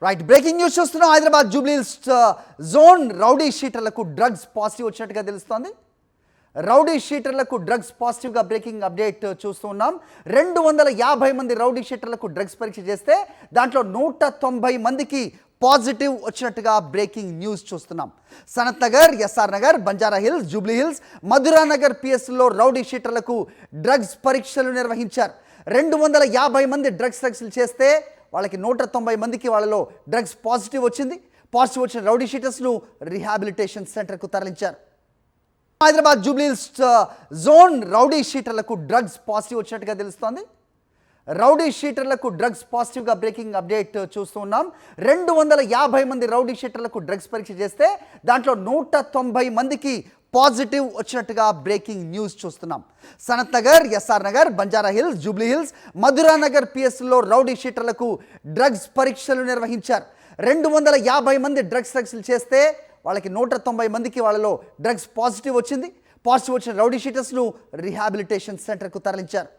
Right breaking news చూస్తున్నాం. Hyderabad Jubilee Hills zone rowdy షీటర్లకు drugs positive వచ్చినట్టుగా తెలుస్తోంది. రౌడీ షీటర్లకు డ్రగ్స్ పాజిటివ్గా బ్రేకింగ్ అప్డేట్ చూస్తున్నాం. 250 మంది రౌడీ షీటర్లకు డ్రగ్స్ పరీక్ష చేస్తే దాంట్లో 190 మందికి పాజిటివ్ వచ్చినట్టుగా బ్రేకింగ్ న్యూస్ చూస్తున్నాం. సనత్ నగర్, ఎస్ఆర్ నగర్, బంజారా హిల్స్, జూబ్లీ హిల్స్, మధురా నగర్ పిఎస్లో రౌడీ షీటర్లకు డ్రగ్స్ పరీక్షలు నిర్వహించారు. 250 మంది డ్రగ్స్ పరీక్షలు చేస్తే వాళ్ళకి 190 మందికి వాళ్ళలో డ్రగ్స్ పాజిటివ్ వచ్చింది. పాజిటివ్ వచ్చిన రౌడీ షీటర్స్ను రీహాబిలిటేషన్ సెంటర్కు తరలించారు. హైదరాబాద్ జూబ్లీహిల్స్ జోన్ రౌడీ షీటర్లకు డ్రగ్స్ పాజిటివ్ వచ్చినట్టుగా తెలుస్తోంది. రౌడీ షీటర్లకు డ్రగ్స్ పాజిటివ్గా బ్రేకింగ్ అప్డేట్ చూస్తున్నాం. 250 మంది రౌడీ షీటర్లకు డ్రగ్స్ పరీక్ష చేస్తే దాంట్లో 190 మందికి పాజిటివ్ వచ్చినట్టుగా బ్రేకింగ్ న్యూస్ చూస్తున్నాం. సనత్ నగర్, ఎస్ఆర్ నగర్, బంజారా హిల్స్, జూబ్లీ హిల్స్, మధురా నగర్ పిఎస్లో రౌడీ షీటర్లకు డ్రగ్స్ పరీక్షలు నిర్వహించారు. 250 మంది డ్రగ్స్ పరీక్షలు చేస్తే వాళ్ళకి 190 మందికి వాళ్ళలో డ్రగ్స్ పాజిటివ్ వచ్చింది. పాజిటివ్ వచ్చిన రౌడీ షీటర్స్ను రీహాబిలిటేషన్ సెంటర్కు తరలించారు.